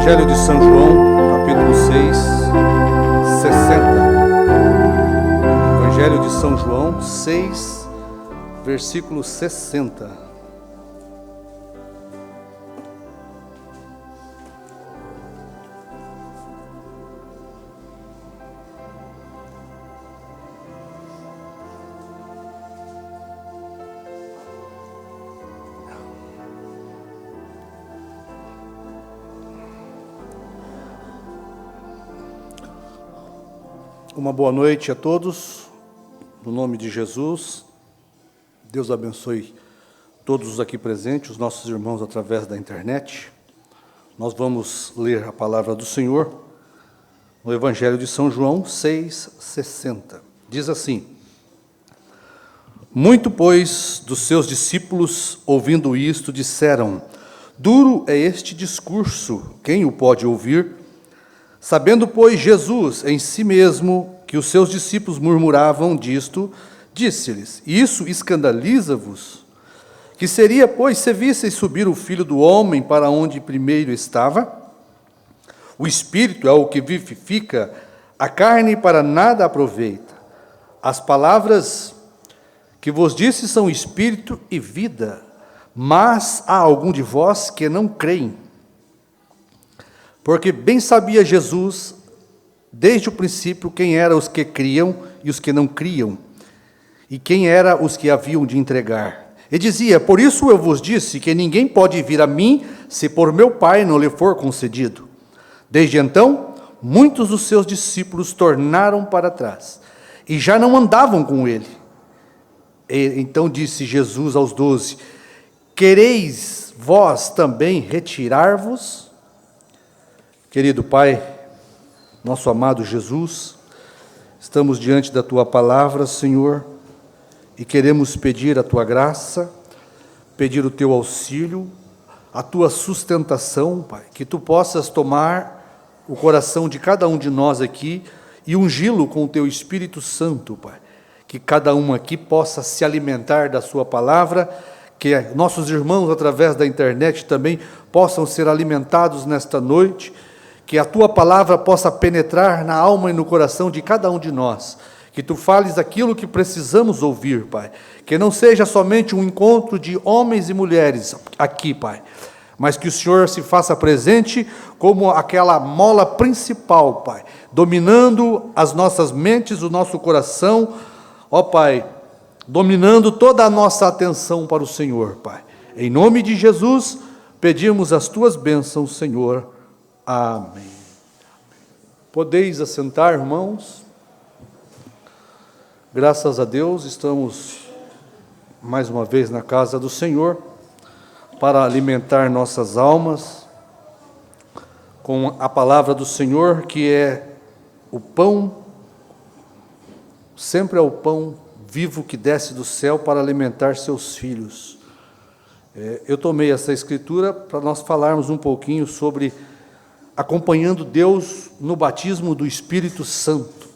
Evangelho de São João, capítulo 6, 60. Evangelho de São João 6, versículo 60. Uma boa noite a todos, no nome de Jesus. Deus abençoe todos os aqui presentes, os nossos irmãos através da internet. Nós vamos ler a palavra do Senhor no Evangelho de São João 6,60. Diz assim: Muito, pois, dos seus discípulos, ouvindo isto, disseram: Duro é este discurso, quem o pode ouvir? Sabendo, pois, Jesus em si mesmo que os seus discípulos murmuravam disto, disse-lhes: Isso escandaliza-vos? Que seria, pois, se visseis subir o Filho do Homem para onde primeiro estava? O Espírito é o que vivifica, a carne para nada aproveita. As palavras que vos disse são Espírito e vida, mas há algum de vós que não creem. Porque bem sabia Jesus, desde o princípio, quem eram os que criam e os que não criam, e quem eram os que haviam de entregar. E dizia: Por isso eu vos disse que ninguém pode vir a mim, se por meu Pai não lhe for concedido. Desde então, muitos dos seus discípulos tornaram para trás, e já não andavam com ele. E então disse Jesus aos 12: Quereis vós também retirar-vos? Querido Pai, nosso amado Jesus, estamos diante da Tua palavra, Senhor, e queremos pedir a Tua graça, pedir o Teu auxílio, a Tua sustentação, Pai, que Tu possas tomar o coração de cada um de nós aqui e ungí-lo com o Teu Espírito Santo, Pai, que cada um aqui possa se alimentar da Sua palavra, que nossos irmãos através da internet também possam ser alimentados nesta noite, que a Tua palavra possa penetrar na alma e no coração de cada um de nós, que Tu fales aquilo que precisamos ouvir, Pai, que não seja somente um encontro de homens e mulheres aqui, Pai, mas que o Senhor se faça presente como aquela mola principal, Pai, dominando as nossas mentes, o nosso coração, ó Pai, dominando toda a nossa atenção para o Senhor, Pai. Em nome de Jesus, pedimos as Tuas bênçãos, Senhor. Amém. Podeis assentar, irmãos. Graças a Deus, estamos mais uma vez na casa do Senhor para alimentar nossas almas com a palavra do Senhor, que é o pão, sempre é o pão vivo que desce do céu para alimentar seus filhos. Eu tomei essa escritura para nós falarmos um pouquinho sobre acompanhando Deus no batismo do Espírito Santo.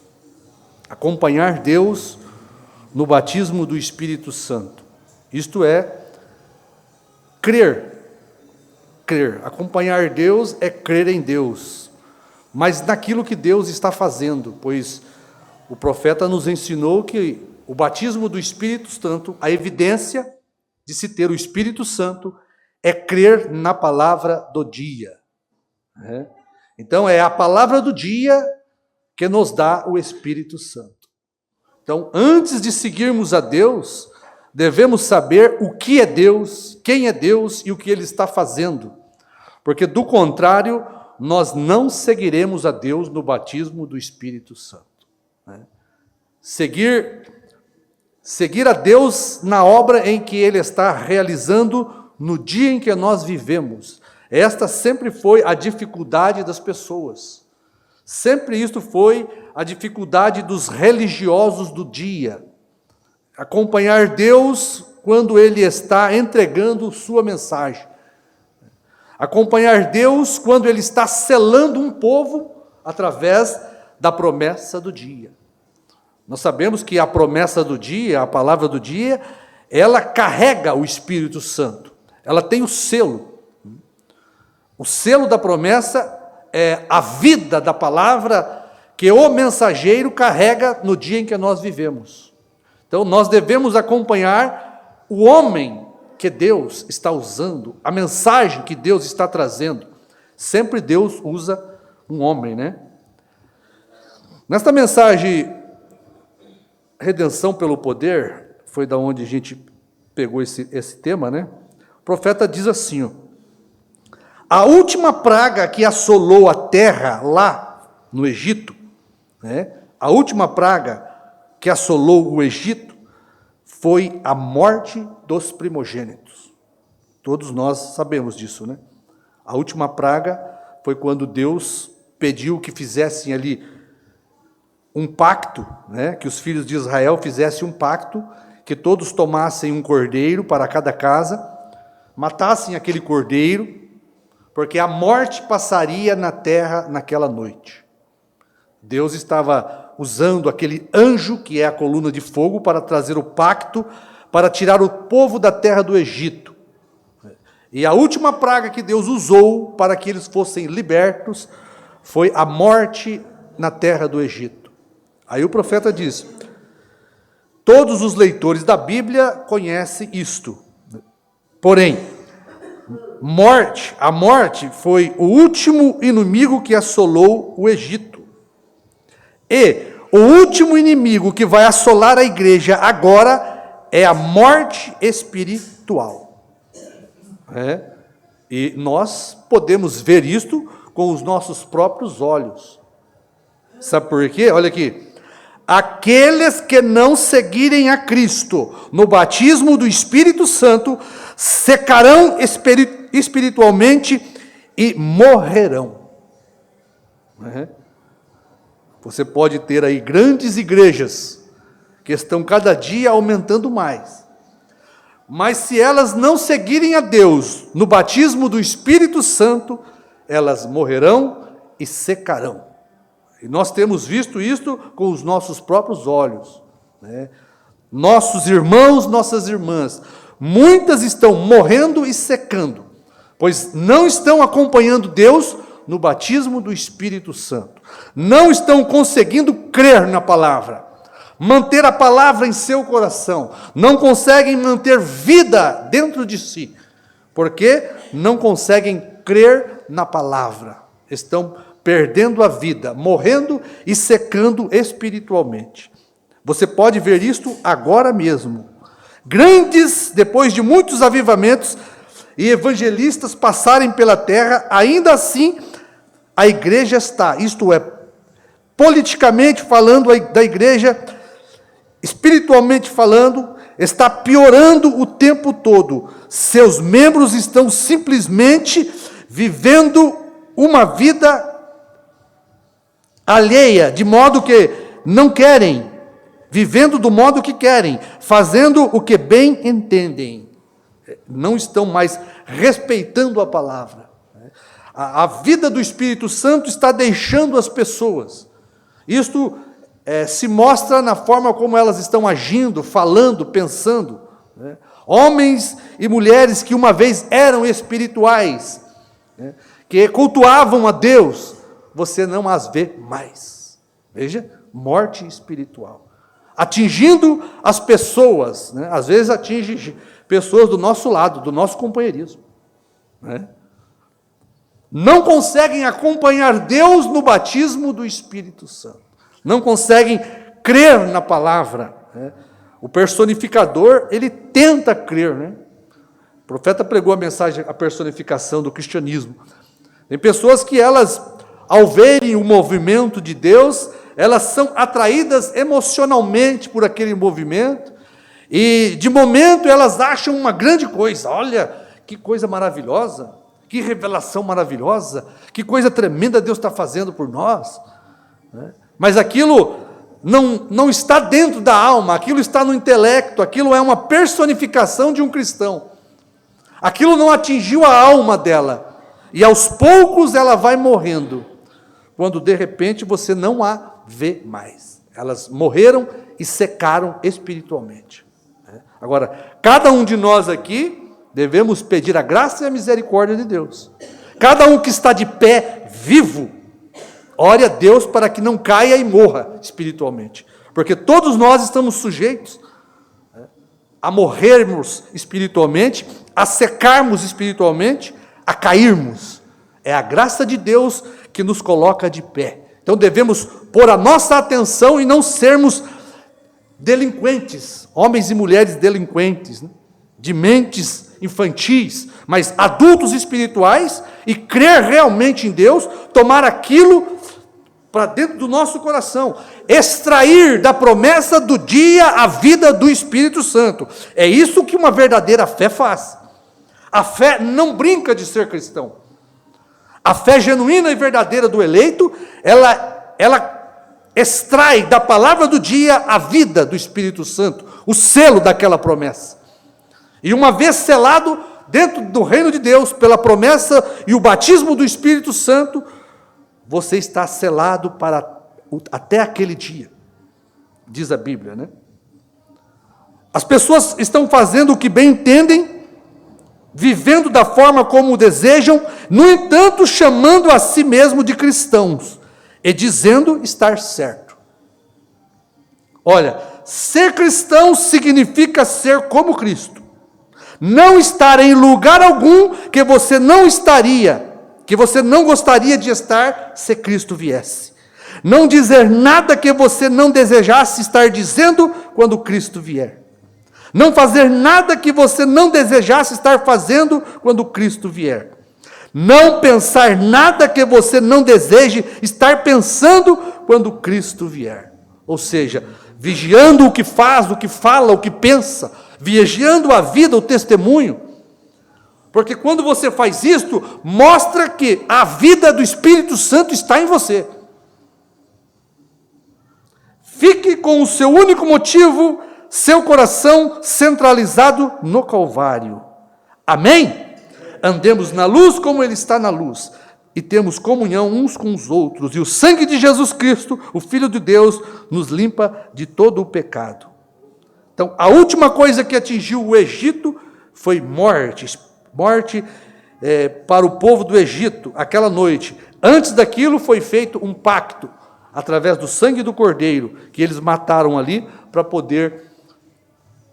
Acompanhar Deus no batismo do Espírito Santo. Isto é, crer. Crer. Acompanhar Deus é crer em Deus, mas naquilo que Deus está fazendo, pois o profeta nos ensinou que o batismo do Espírito Santo, a evidência de se ter o Espírito Santo, é crer na palavra do dia. Então é a palavra do dia que nos dá o Espírito Santo. Então, antes de seguirmos a Deus, devemos saber o que é Deus, quem é Deus e o que Ele está fazendo. Porque, do contrário, nós não seguiremos a Deus no batismo do Espírito Santo. Seguir a Deus na obra em que Ele está realizando no dia em que nós vivemos. Esta sempre foi a dificuldade das pessoas. Sempre isto foi a dificuldade dos religiosos do dia. Acompanhar Deus quando Ele está entregando sua mensagem. Acompanhar Deus quando Ele está selando um povo através da promessa do dia. Nós sabemos que a promessa do dia, a palavra do dia, ela carrega o Espírito Santo. Ela tem o selo. O selo da promessa a vida da palavra que o mensageiro carrega no dia em que nós vivemos. Então, nós devemos acompanhar o homem que Deus está usando, a mensagem que Deus está trazendo. Sempre Deus usa um homem, né? Nesta mensagem, redenção pelo poder, foi da onde a gente pegou esse tema, né? O profeta diz assim, ó, a última praga que assolou a terra lá no Egito, né? A última praga que assolou o Egito foi a morte dos primogênitos. Todos nós sabemos disso, né? A última praga foi quando Deus pediu que fizessem ali um pacto, né? Que os filhos de Israel fizessem um pacto, que todos tomassem um cordeiro para cada casa, matassem aquele cordeiro, porque a morte passaria na terra naquela noite. Deus estava usando aquele anjo, que é a coluna de fogo, para trazer o pacto, para tirar o povo da terra do Egito. E a última praga que Deus usou para que eles fossem libertos foi a morte na terra do Egito. Aí o profeta diz, todos os leitores da Bíblia conhecem isto. Porém, a morte foi o último inimigo que assolou o Egito. E o último inimigo que vai assolar a igreja agora é a morte espiritual. E nós podemos ver isto com os nossos próprios olhos. Sabe por quê? Olha aqui. Aqueles que não seguirem a Cristo no batismo do Espírito Santo secarão espiritualmente e morrerão. Você pode ter aí grandes igrejas que estão cada dia aumentando mais. Mas se elas não seguirem a Deus no batismo do Espírito Santo, elas morrerão e secarão. E nós temos visto isto com os nossos próprios olhos, né? Nossos irmãos, nossas irmãs, muitas estão morrendo e secando, pois não estão acompanhando Deus no batismo do Espírito Santo. Não estão conseguindo crer na palavra, manter a palavra em seu coração. Não conseguem manter vida dentro de si, porque não conseguem crer na palavra. Estão perdendo a vida, morrendo e secando espiritualmente. Você pode ver isto agora mesmo. Depois de muitos avivamentos e evangelistas passarem pela terra, ainda assim a igreja está, isto é, politicamente falando da igreja, espiritualmente falando, está piorando o tempo todo. Seus membros estão simplesmente vivendo uma vida alheia, de modo que não querem, vivendo do modo que querem, fazendo o que bem entendem. Não estão mais respeitando a palavra. A vida do Espírito Santo está deixando as pessoas. Isto se mostra na forma como elas estão agindo, falando, pensando. Homens e mulheres que uma vez eram espirituais, que cultuavam a Deus, você não as vê mais. Veja, morte espiritual. Atingindo as pessoas, às vezes atinge pessoas do nosso lado, do nosso companheirismo. Não conseguem acompanhar Deus no batismo do Espírito Santo. Não conseguem crer na palavra. O personificador, ele tenta crer. O profeta pregou a mensagem, a personificação do cristianismo. Tem pessoas que elas, ao verem o movimento de Deus, elas são atraídas emocionalmente por aquele movimento, e de momento elas acham uma grande coisa. Olha, que coisa maravilhosa, que revelação maravilhosa, que coisa tremenda Deus está fazendo por nós. Mas aquilo não está dentro da alma, aquilo está no intelecto, aquilo é uma personificação de um cristão. Aquilo não atingiu a alma dela, e aos poucos ela vai morrendo, quando de repente você não a vê mais. Elas morreram e secaram espiritualmente. Agora, cada um de nós aqui devemos pedir a graça e a misericórdia de Deus. Cada um que está de pé, vivo, ore a Deus para que não caia e morra espiritualmente. Porque todos nós estamos sujeitos a morrermos espiritualmente, a secarmos espiritualmente, a cairmos. É a graça de Deus que nos coloca de pé. Então devemos pôr a nossa atenção e não sermos delinquentes, homens e mulheres delinquentes, né? De mentes infantis, mas adultos espirituais, e crer realmente em Deus, tomar aquilo para dentro do nosso coração, extrair da promessa do dia a vida do Espírito Santo. É isso que uma verdadeira fé faz. A fé não brinca de ser cristão. A fé genuína e verdadeira do eleito, ela extrai da palavra do dia a vida do Espírito Santo, o selo daquela promessa. E uma vez selado dentro do reino de Deus, pela promessa e o batismo do Espírito Santo, você está selado para até aquele dia, diz a Bíblia, né? As pessoas estão fazendo o que bem entendem, vivendo da forma como desejam, no entanto, chamando a si mesmo de cristãos, e dizendo estar certo. Olha, ser cristão significa ser como Cristo. Não estar em lugar algum que você não estaria, que você não gostaria de estar se Cristo viesse. Não dizer nada que você não desejasse estar dizendo quando Cristo vier. Não fazer nada que você não desejasse estar fazendo quando Cristo vier. Não pensar nada que você não deseje estar pensando quando Cristo vier. Ou seja, vigiando o que faz, o que fala, o que pensa, vigiando a vida, o testemunho. Porque quando você faz isto, mostra que a vida do Espírito Santo está em você. Fique com o seu único motivo, seu coração centralizado no Calvário. Amém? Andemos na luz como Ele está na luz, e temos comunhão uns com os outros, e o sangue de Jesus Cristo, o Filho de Deus, nos limpa de todo o pecado. Então, a última coisa que atingiu o Egito foi morte para o povo do Egito, aquela noite. Antes daquilo foi feito um pacto, através do sangue do Cordeiro, que eles mataram ali, para poder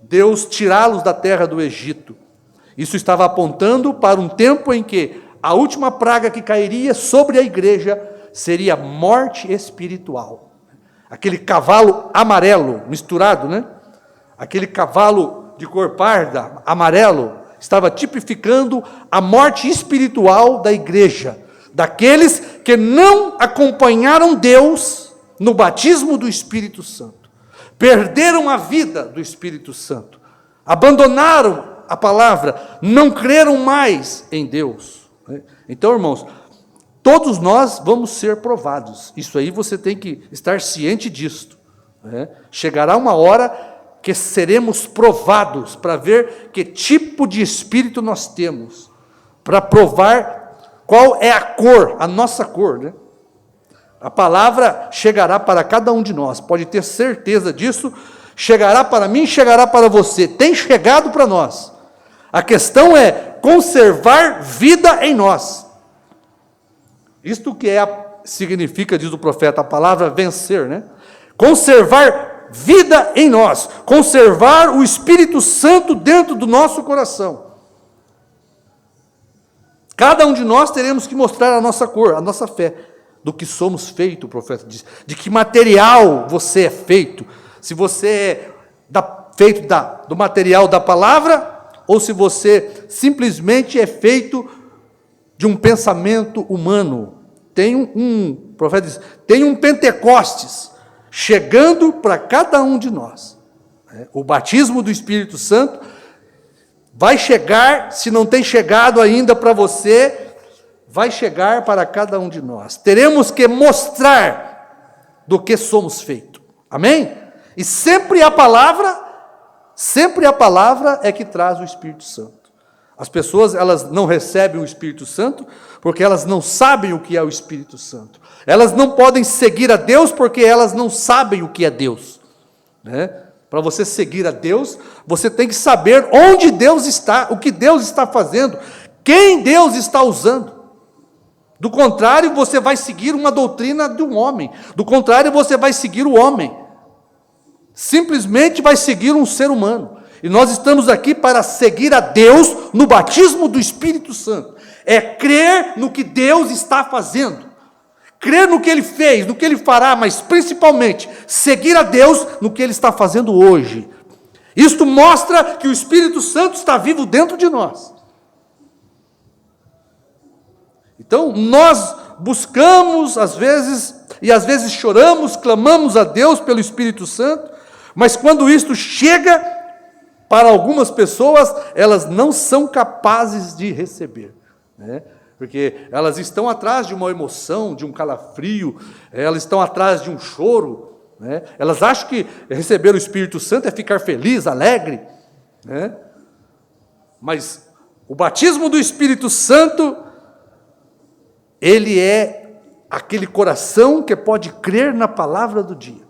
Deus tirá-los da terra do Egito. Isso estava apontando para um tempo em que a última praga que cairia sobre a igreja seria morte espiritual. Aquele cavalo amarelo, misturado, né? Aquele cavalo de cor parda, amarelo, estava tipificando a morte espiritual da igreja, daqueles que não acompanharam Deus no batismo do Espírito Santo, perderam a vida do Espírito Santo, abandonaram a palavra, não creram mais em Deus. Então, irmãos, todos nós vamos ser provados. Isso aí você tem que estar ciente disto. Chegará uma hora que seremos provados para ver que tipo de espírito nós temos, para provar qual é a cor, a nossa cor, né? A palavra chegará para cada um de nós, pode ter certeza disso, chegará para mim, chegará para você, tem chegado para nós. A questão é conservar vida em nós. Isto que significa, diz o profeta, a palavra vencer, né? Conservar vida em nós, conservar o Espírito Santo dentro do nosso coração. Cada um de nós teremos que mostrar a nossa cor, a nossa fé, do que somos feito, o profeta diz, de que material você é feito, se você é feito do material da palavra, ou se você simplesmente é feito de um pensamento humano. O profeta diz, tem um Pentecostes chegando para cada um de nós. O batismo do Espírito Santo vai chegar, se não tem chegado ainda para você, vai chegar para cada um de nós. Teremos que mostrar do que somos feitos. Amém? E sempre a palavra é que traz o Espírito Santo. As pessoas, elas não recebem o Espírito Santo porque elas não sabem o que é o Espírito Santo. Elas não podem seguir a Deus porque elas não sabem o que é Deus. Para você seguir a Deus, você tem que saber onde Deus está, o que Deus está fazendo, quem Deus está usando. Do contrário, você vai seguir uma doutrina de um homem. Do contrário, você vai seguir o homem. Simplesmente vai seguir um ser humano. E nós estamos aqui para seguir a Deus no batismo do Espírito Santo. É crer no que Deus está fazendo. Crer no que Ele fez, no que Ele fará, mas principalmente seguir a Deus no que Ele está fazendo hoje. Isto mostra que o Espírito Santo está vivo dentro de nós. Então, nós buscamos, às vezes choramos, clamamos a Deus pelo Espírito Santo, mas quando isto chega para algumas pessoas, elas não são capazes de receber, né? Porque elas estão atrás de uma emoção, de um calafrio, elas estão atrás de um choro, né? Elas acham que receber o Espírito Santo é ficar feliz, alegre, né? Mas o batismo do Espírito Santo, ele é aquele coração que pode crer na palavra do dia.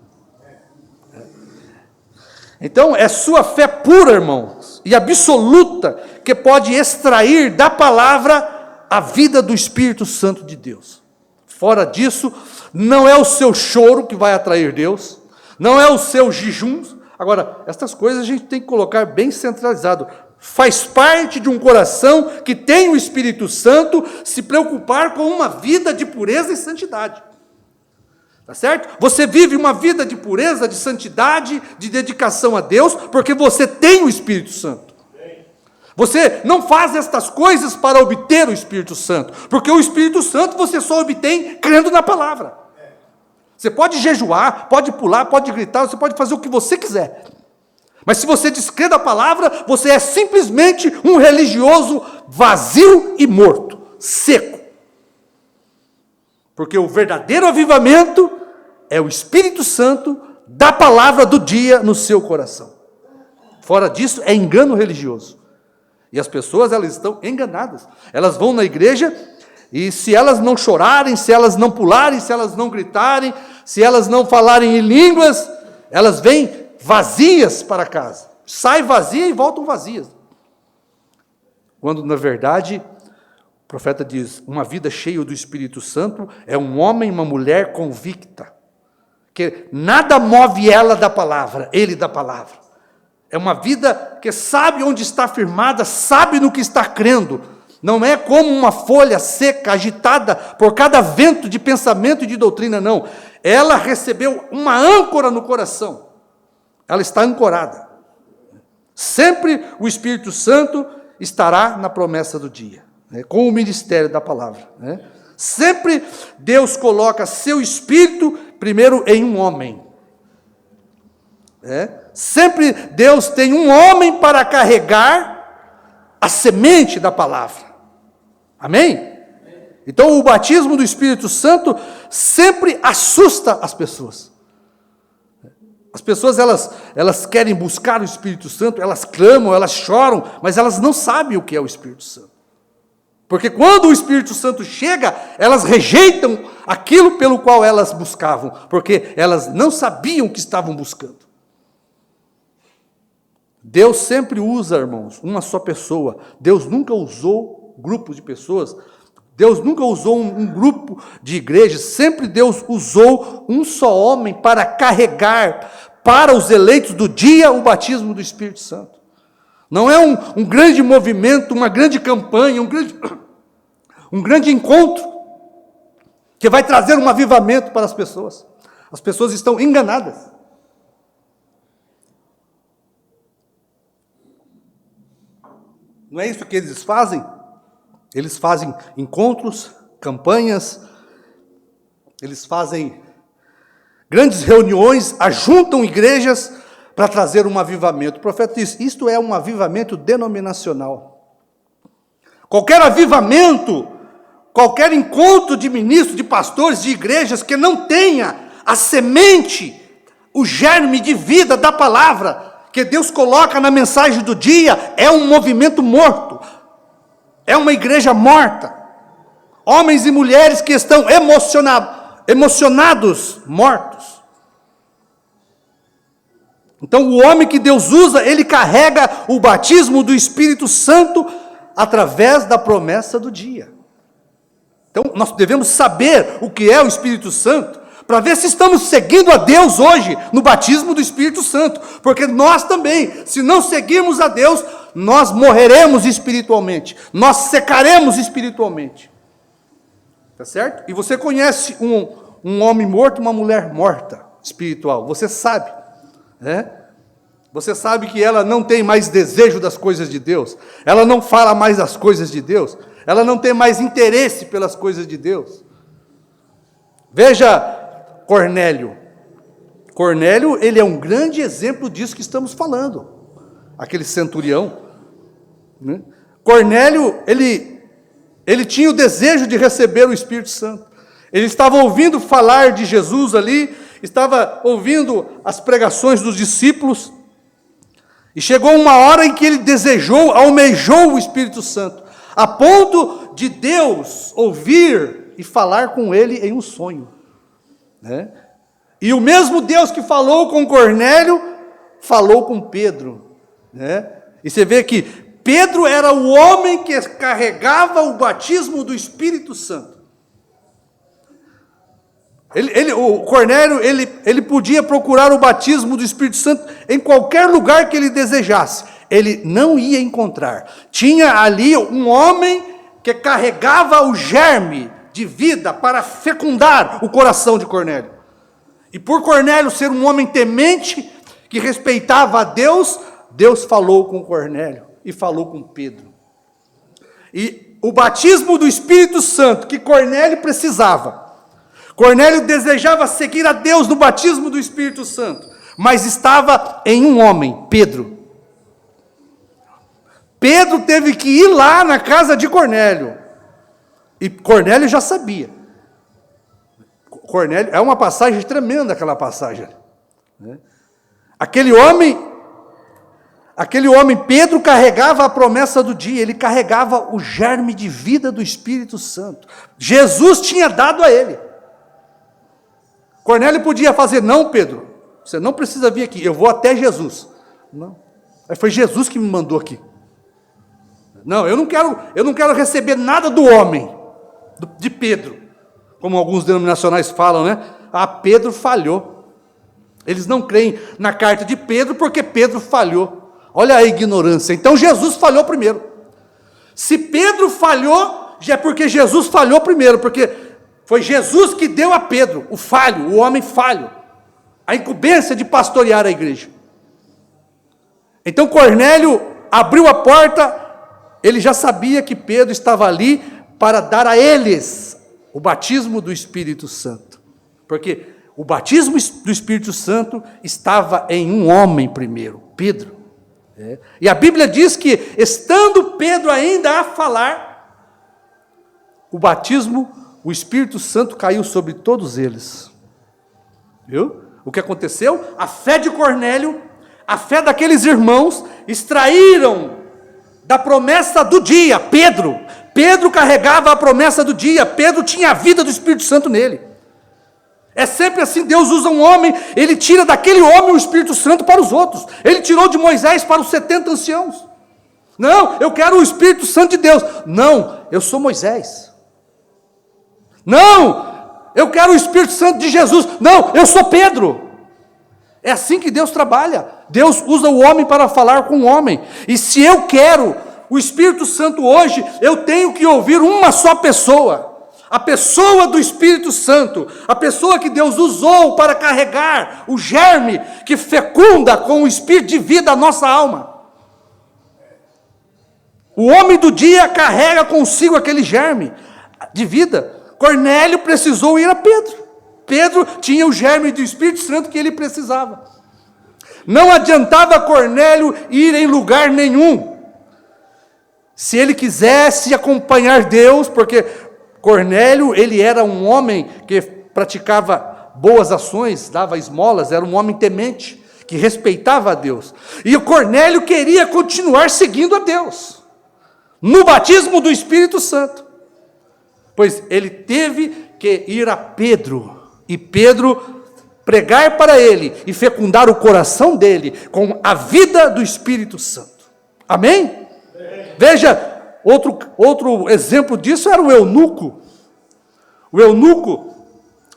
Então, é sua fé pura, irmãos, e absoluta, que pode extrair da palavra a vida do Espírito Santo de Deus. Fora disso, não é o seu choro que vai atrair Deus, não é o seu jejum. Agora, essas coisas a gente tem que colocar bem centralizado. Faz parte de um coração que tem o Espírito Santo se preocupar com uma vida de pureza e santidade. Tá certo? Você vive uma vida de pureza, de santidade, de dedicação a Deus, porque você tem o Espírito Santo. Você não faz estas coisas para obter o Espírito Santo, porque o Espírito Santo você só obtém crendo na palavra. Você pode jejuar, pode pular, pode gritar, você pode fazer o que você quiser. Mas se você descrê da palavra, você é simplesmente um religioso vazio e morto, seco. Porque o verdadeiro avivamento é o Espírito Santo da palavra do dia no seu coração. Fora disso, é engano religioso. E as pessoas, elas estão enganadas. Elas vão na igreja e se elas não chorarem, se elas não pularem, se elas não gritarem, se elas não falarem em línguas, elas vêm vazias para casa. Saem vazias e voltam vazias. Quando, na verdade, o profeta diz, uma vida cheia do Espírito Santo é um homem e uma mulher convicta, que nada move ela da palavra, ele da palavra. É uma vida que sabe onde está firmada, sabe no que está crendo. Não é como uma folha seca, agitada por cada vento de pensamento e de doutrina, não. Ela recebeu uma âncora no coração. Ela está ancorada. Sempre o Espírito Santo estará na promessa do dia, né, com o ministério da palavra, né? Sempre Deus coloca seu Espírito primeiro em um homem. Sempre Deus tem um homem para carregar a semente da palavra. Amém? Então o batismo do Espírito Santo sempre assusta as pessoas. As pessoas elas querem buscar o Espírito Santo, elas clamam, elas choram, mas elas não sabem o que é o Espírito Santo. Porque quando o Espírito Santo chega, elas rejeitam aquilo pelo qual elas buscavam, porque elas não sabiam o que estavam buscando. Deus sempre usa, irmãos, uma só pessoa. Deus nunca usou grupos de pessoas. Deus nunca usou um grupo de igrejas. Sempre Deus usou um só homem para carregar para os eleitos do dia o batismo do Espírito Santo. Não é um grande movimento, uma grande campanha, um grande encontro que vai trazer um avivamento para as pessoas. As pessoas estão enganadas. Não é isso que eles fazem? Eles fazem encontros, campanhas, eles fazem grandes reuniões, ajuntam igrejas para trazer um avivamento. O profeta diz, isto é um avivamento denominacional. Qualquer avivamento, qualquer encontro de ministros, de pastores, de igrejas que não tenha a semente, o germe de vida da palavra, que Deus coloca na mensagem do dia, é um movimento morto, é uma igreja morta, homens e mulheres que estão emocionados, mortos. Então o homem que Deus usa, ele carrega o batismo do Espírito Santo através da promessa do dia. Então, nós devemos saber o que é o Espírito Santo, para ver se estamos seguindo a Deus hoje, no batismo do Espírito Santo. Porque nós também, se não seguirmos a Deus, nós morreremos espiritualmente, nós secaremos espiritualmente. Tá certo? E você conhece um homem morto, uma mulher morta espiritual, você sabe, né? Você sabe que ela não tem mais desejo das coisas de Deus, ela não fala mais das coisas de Deus, ela não tem mais interesse pelas coisas de Deus. Veja Cornélio. Cornélio, ele é um grande exemplo disso que estamos falando. Aquele centurião, né? Cornélio, ele tinha o desejo de receber o Espírito Santo. Ele estava ouvindo falar de Jesus ali, estava ouvindo as pregações dos discípulos, e chegou uma hora em que ele almejou o Espírito Santo, a ponto de Deus ouvir e falar com ele em um sonho, né? E o mesmo Deus que falou com Cornélio, falou com Pedro, né? E você vê que Pedro era o homem que carregava o batismo do Espírito Santo. O Cornélio, ele podia procurar o batismo do Espírito Santo em qualquer lugar que ele desejasse. Ele não ia encontrar. Tinha ali um homem que carregava o germe de vida para fecundar o coração de Cornélio. E por Cornélio ser um homem temente, que respeitava a Deus, Deus falou com Cornélio e falou com Pedro. E o batismo do Espírito Santo que Cornélio precisava, Cornélio desejava seguir a Deus no batismo do Espírito Santo, mas estava em um homem, Pedro. Pedro teve que ir lá na casa de Cornélio, e Cornélio já sabia. Cornélio, é uma passagem tremenda aquela passagem, né? Aquele homem, Pedro, carregava a promessa do dia, ele carregava o germe de vida do Espírito Santo. Jesus tinha dado a ele. Cornélio podia fazer, não, Pedro, você não precisa vir aqui, eu vou até Jesus. Não, foi Jesus que me mandou aqui. Não, eu não quero receber nada do homem, de Pedro, como alguns denominacionais falam, né? Ah, Pedro falhou. Eles não creem na carta de Pedro porque Pedro falhou. Olha a ignorância. Então Jesus falhou primeiro. Se Pedro falhou, já é porque Jesus falhou primeiro, porque foi Jesus que deu a Pedro o falho, o homem falho, a incumbência de pastorear a igreja. Então Cornélio abriu a porta, ele já sabia que Pedro estava ali para dar a eles o batismo do Espírito Santo, porque o batismo do Espírito Santo estava em um homem primeiro, Pedro. E a Bíblia diz que, estando Pedro ainda a falar, o Espírito Santo caiu sobre todos eles. Viu? O que aconteceu? A fé de Cornélio, a fé daqueles irmãos, extraíram da promessa do dia, Pedro carregava a promessa do dia, Pedro tinha a vida do Espírito Santo nele. É sempre assim, Deus usa um homem, ele tira daquele homem o Espírito Santo para os outros. Ele tirou de Moisés para os 70 anciãos. Não, eu quero o Espírito Santo de Deus. Não, eu sou Moisés. Não, eu quero o Espírito Santo de Jesus. Não, eu sou Pedro. É assim que Deus trabalha. Deus usa o homem para falar com o homem. E se eu quero o Espírito Santo hoje, eu tenho que ouvir uma só pessoa. A pessoa do Espírito Santo, a pessoa que Deus usou para carregar o germe que fecunda com o Espírito de vida a nossa alma. O homem do dia carrega consigo aquele germe de vida. Cornélio precisou ir a Pedro. Pedro tinha o germe do Espírito Santo que ele precisava. Não adiantava Cornélio ir em lugar nenhum. Se ele quisesse acompanhar Deus, porque Cornélio, ele era um homem que praticava boas ações, dava esmolas, era um homem temente, que respeitava a Deus. E o Cornélio queria continuar seguindo a Deus, no batismo do Espírito Santo. Pois ele teve que ir a Pedro, e Pedro pregar para ele, e fecundar o coração dele, com a vida do Espírito Santo. Amém? Veja, outro exemplo disso era o eunuco. O eunuco,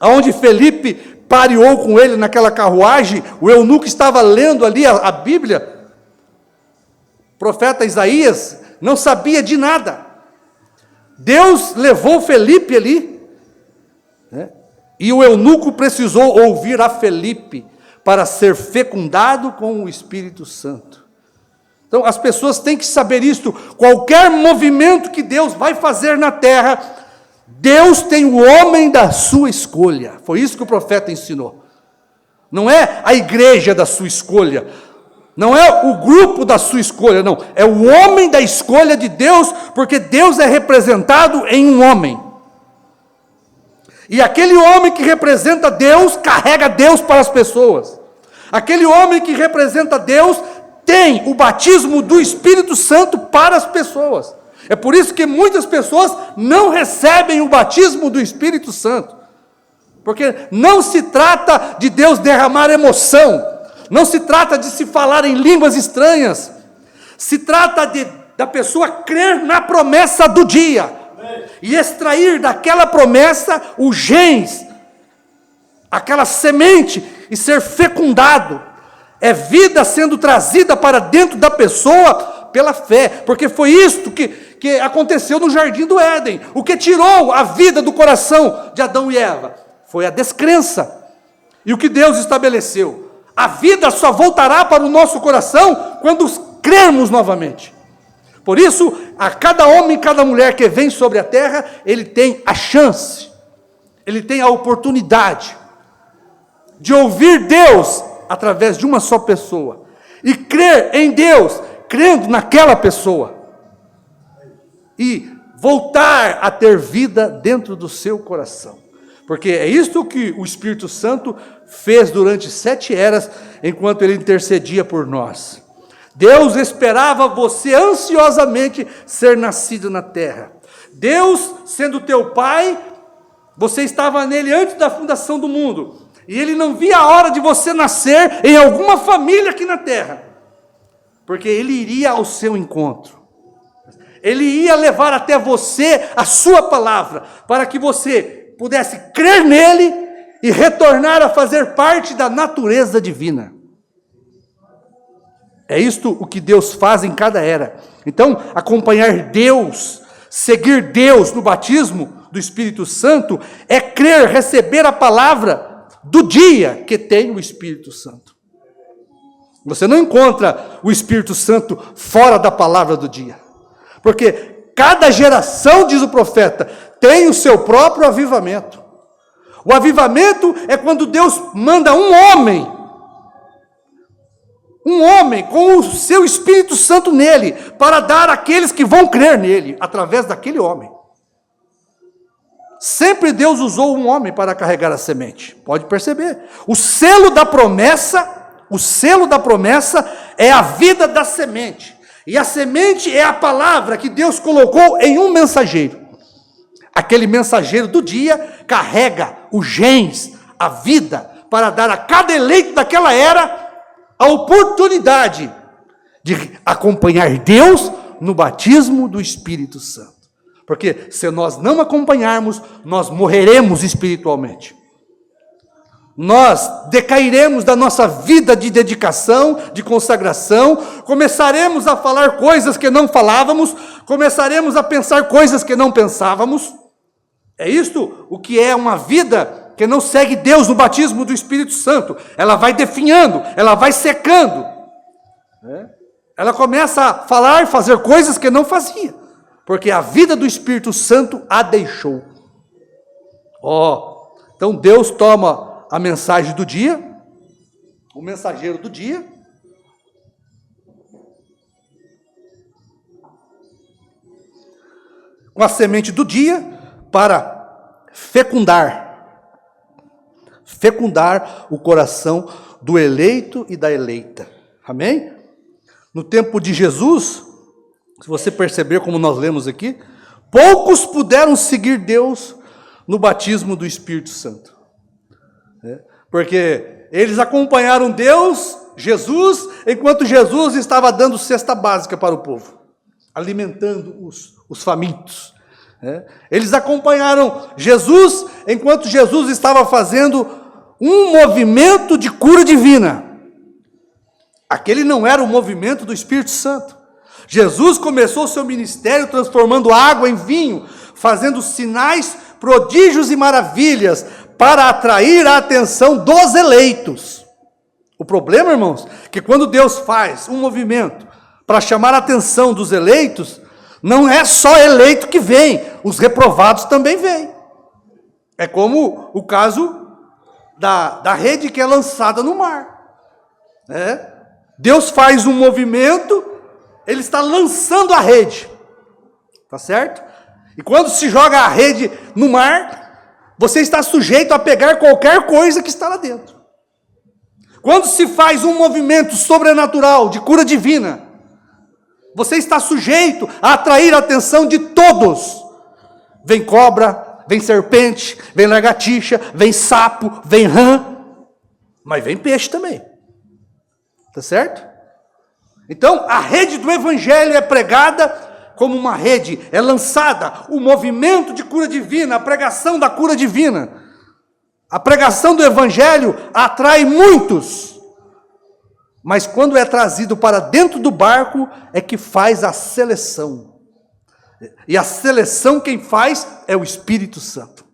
aonde Felipe pareou com ele naquela carruagem, o eunuco estava lendo ali a Bíblia. O profeta Isaías não sabia de nada. Deus levou Felipe ali, né? E o eunuco precisou ouvir a Felipe para ser fecundado com o Espírito Santo. Então as pessoas têm que saber isto. Qualquer movimento que Deus vai fazer na terra, Deus tem o homem da sua escolha. Foi isso que o profeta ensinou. Não é a igreja da sua escolha, não é o grupo da sua escolha, não. É o homem da escolha de Deus, porque Deus é representado em um homem. E aquele homem que representa Deus, carrega Deus para as pessoas. Aquele homem que representa Deus, tem o batismo do Espírito Santo para as pessoas. É por isso que muitas pessoas não recebem o batismo do Espírito Santo. Porque não se trata de Deus derramar emoção, não se trata de se falar em línguas estranhas, se trata da pessoa crer na promessa do dia, e extrair daquela promessa os genes, aquela semente, e ser fecundado. É vida sendo trazida para dentro da pessoa pela fé, porque foi isto que aconteceu no Jardim do Éden. O que tirou a vida do coração de Adão e Eva foi a descrença. E o que Deus estabeleceu? A vida só voltará para o nosso coração quando crermos novamente. Por isso, a cada homem e cada mulher que vem sobre a terra, ele tem a chance, ele tem a oportunidade de ouvir Deus através de uma só pessoa e crer em Deus, crendo naquela pessoa, e voltar a ter vida dentro do seu coração. Porque é isto que o Espírito Santo fez durante 7 eras, enquanto ele intercedia por nós. Deus esperava você ansiosamente ser nascido na terra. Deus, sendo teu pai, você estava nele antes da fundação do mundo. E ele não via a hora de você nascer em alguma família aqui na terra. Porque ele iria ao seu encontro. Ele ia levar até você a sua palavra, para que você pudesse crer nele e retornar a fazer parte da natureza divina. É isto o que Deus faz em cada era. Então, acompanhar Deus, seguir Deus no batismo do Espírito Santo, é crer, receber a palavra do dia que tem o Espírito Santo. Você não encontra o Espírito Santo fora da palavra do dia. Porque cada geração, diz o profeta, tem o seu próprio avivamento. O avivamento é quando Deus manda um homem com o seu Espírito Santo nele, para dar àqueles que vão crer nele, através daquele homem. Sempre Deus usou um homem para carregar a semente, pode perceber. O selo da promessa é a vida da semente, e a semente é a palavra que Deus colocou em um mensageiro. Aquele mensageiro do dia carrega os genes, a vida, para dar a cada eleito daquela era a oportunidade de acompanhar Deus no batismo do Espírito Santo. Porque se nós não acompanharmos, nós morreremos espiritualmente. Nós decairemos da nossa vida de dedicação, de consagração, começaremos a falar coisas que não falávamos, começaremos a pensar coisas que não pensávamos. É isto o que é uma vida que não segue Deus no batismo do Espírito Santo. Ela vai definhando, ela vai secando. Ela começa a falar, fazer coisas que não fazia, porque a vida do Espírito Santo a deixou. Então Deus toma a mensagem do dia, o mensageiro do dia, com a semente do dia, para fecundar o coração do eleito e da eleita. Amém? No tempo de Jesus, se você perceber como nós lemos aqui, poucos puderam seguir Deus no batismo do Espírito Santo. Porque eles acompanharam Jesus, enquanto Jesus estava dando cesta básica para o povo, alimentando os famintos. Eles acompanharam Jesus enquanto Jesus estava fazendo um movimento de cura divina. Aquele não era o movimento do Espírito Santo. Jesus começou seu ministério transformando água em vinho, fazendo sinais, prodígios e maravilhas para atrair a atenção dos eleitos. O problema, irmãos, é que quando Deus faz um movimento para chamar a atenção dos eleitos, não é só eleito que vem, os reprovados também vêm. É como o caso da rede que é lançada no mar. Deus faz um movimento, Ele está lançando a rede, tá certo? E quando se joga a rede no mar, você está sujeito a pegar qualquer coisa que está lá dentro. Quando se faz um movimento sobrenatural de cura divina, você está sujeito a atrair a atenção de todos. Vem cobra, vem serpente, vem lagartixa, vem sapo, vem rã, mas vem peixe também. Tá certo? Então, a rede do evangelho é pregada como uma rede, é lançada o movimento de cura divina, a pregação da cura divina. A pregação do evangelho atrai muitos, mas quando é trazido para dentro do barco, é que faz a seleção. E a seleção quem faz é o Espírito Santo.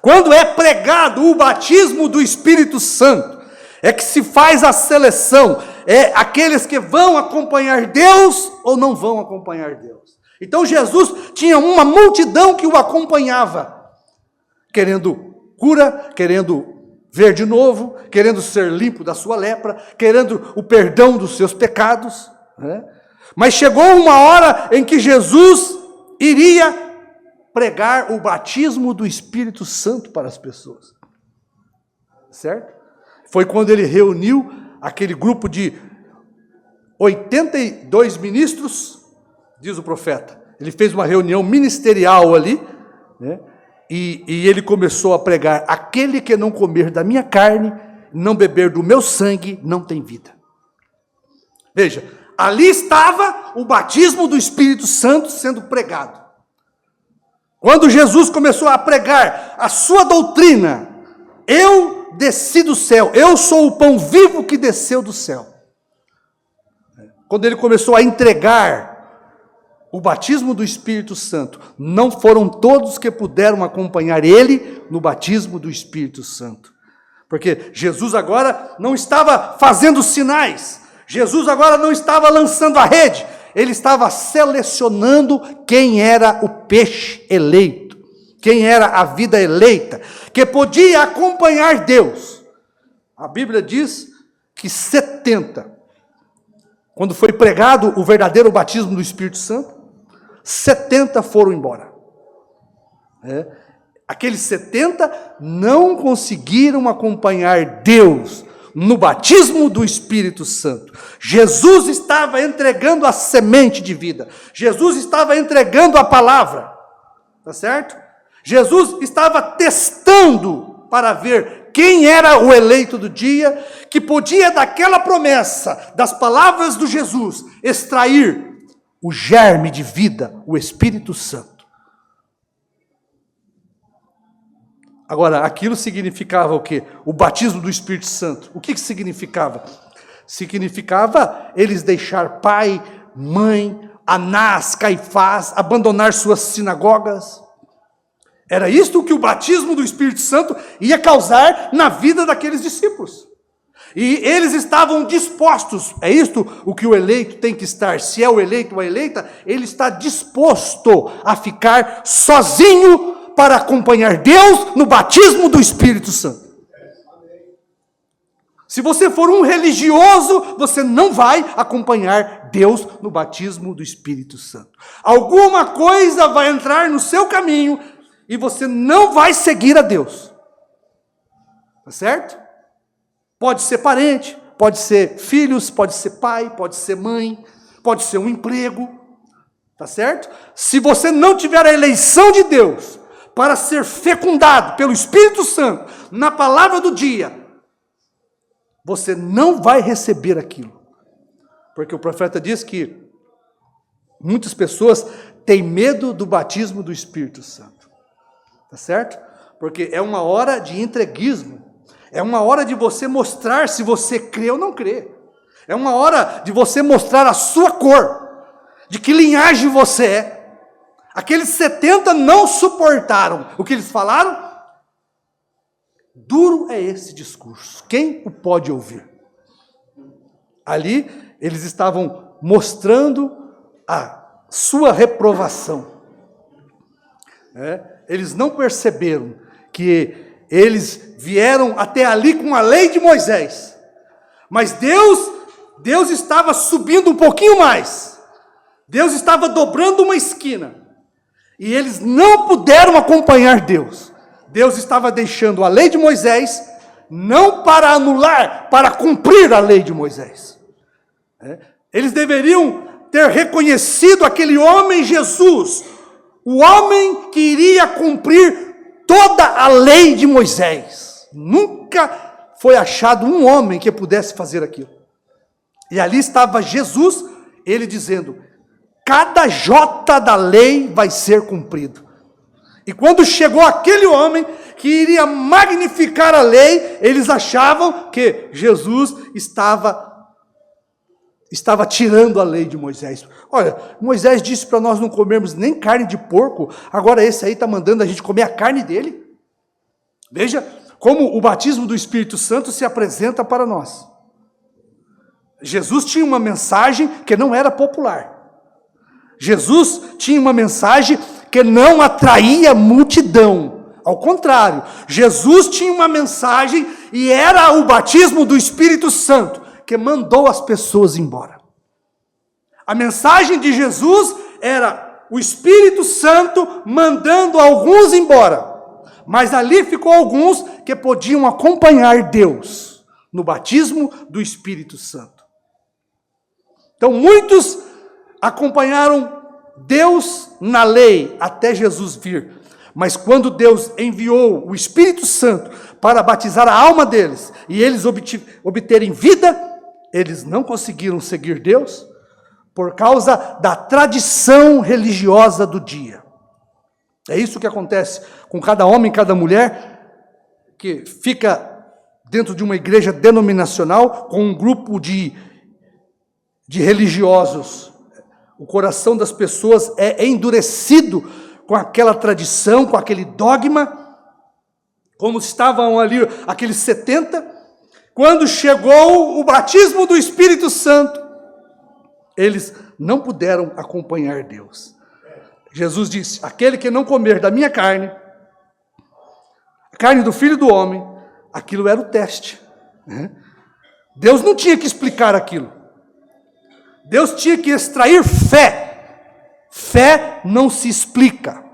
Quando é pregado o batismo do Espírito Santo, é que se faz a seleção, é aqueles que vão acompanhar Deus ou não vão acompanhar Deus. Então Jesus tinha uma multidão que o acompanhava, querendo cura, querendo ver de novo, querendo ser limpo da sua lepra, querendo o perdão dos seus pecados. Mas chegou uma hora em que Jesus iria pregar o batismo do Espírito Santo para as pessoas. Certo? Foi quando ele reuniu aquele grupo de 82 ministros, diz o profeta. Ele fez uma reunião ministerial ali, e ele começou a pregar: aquele que não comer da minha carne, não beber do meu sangue, não tem vida. Veja, ali estava o batismo do Espírito Santo sendo pregado. Quando Jesus começou a pregar a sua doutrina, eu desci do céu, eu sou o pão vivo que desceu do céu. Quando ele começou a entregar o batismo do Espírito Santo, não foram todos que puderam acompanhar ele no batismo do Espírito Santo. Porque Jesus agora não estava fazendo sinais, Jesus agora não estava lançando a rede, ele estava selecionando quem era o peixe eleito, quem era a vida eleita, que podia acompanhar Deus. A Bíblia diz que 70, quando foi pregado o verdadeiro batismo do Espírito Santo, 70 foram embora. Aqueles 70 não conseguiram acompanhar Deus no batismo do Espírito Santo. Jesus estava entregando a semente de vida. Jesus estava entregando a palavra. Tá certo? Jesus estava testando para ver quem era o eleito do dia, que podia daquela promessa, das palavras de Jesus, extrair o germe de vida, o Espírito Santo. Agora, aquilo significava o quê? O batismo do Espírito Santo. O que significava? Significava eles deixar pai, mãe, Anás, Caifás, abandonar suas sinagogas. Era isto que o batismo do Espírito Santo ia causar na vida daqueles discípulos. E eles estavam dispostos, é isto o que o eleito tem que estar. Se é o eleito ou a eleita, ele está disposto a ficar sozinho para acompanhar Deus no batismo do Espírito Santo. Se você for um religioso, você não vai acompanhar Deus no batismo do Espírito Santo. Alguma coisa vai entrar no seu caminho e você não vai seguir a Deus. Tá certo? Pode ser parente, pode ser filhos, pode ser pai, pode ser mãe, pode ser um emprego. Tá certo? Se você não tiver a eleição de Deus para ser fecundado pelo Espírito Santo na palavra do dia, você não vai receber aquilo. Porque o profeta diz que muitas pessoas tem medo do batismo do Espírito Santo. Tá certo? Porque é uma hora de entreguismo. É uma hora de você mostrar se você crê ou não crê. É uma hora de você mostrar a sua cor, de que linhagem você é. Aqueles 70 não suportaram o que eles falaram. Duro é esse discurso. Quem o pode ouvir? Ali, eles estavam mostrando a sua reprovação. Eles não perceberam que eles vieram até ali com a lei de Moisés. Mas Deus estava subindo um pouquinho mais. Deus estava dobrando uma esquina. E eles não puderam acompanhar Deus. Deus estava deixando a lei de Moisés, não para anular, para cumprir a lei de Moisés. Eles deveriam ter reconhecido aquele homem Jesus, o homem que iria cumprir toda a lei de Moisés. Nunca foi achado um homem que pudesse fazer aquilo. E ali estava Jesus, ele dizendo: cada jota da lei vai ser cumprido. E quando chegou aquele homem que iria magnificar a lei, eles achavam que Jesus estava tirando a lei de Moisés. Olha, Moisés disse para nós não comermos nem carne de porco, agora esse aí está mandando a gente comer a carne dele. Veja como o batismo do Espírito Santo se apresenta para nós. Jesus tinha uma mensagem que não era popular. Jesus tinha uma mensagem que não atraía multidão. Ao contrário, Jesus tinha uma mensagem e era o batismo do Espírito Santo que mandou as pessoas embora. A mensagem de Jesus era o Espírito Santo mandando alguns embora. Mas ali ficou alguns que podiam acompanhar Deus no batismo do Espírito Santo. Então muitos acompanharam Deus na lei até Jesus vir. Mas quando Deus enviou o Espírito Santo para batizar a alma deles e eles obterem vida, eles não conseguiram seguir Deus por causa da tradição religiosa do dia. É isso que acontece com cada homem, cada mulher que fica dentro de uma igreja denominacional com um grupo de religiosos. O coração das pessoas é endurecido com aquela tradição, com aquele dogma, como estavam ali aqueles 70. Quando chegou o batismo do Espírito Santo, eles não puderam acompanhar Deus. Jesus disse: aquele que não comer da minha carne, a carne do Filho do Homem, aquilo era o teste. Deus não tinha que explicar aquilo. Deus tinha que extrair fé. Fé não se explica.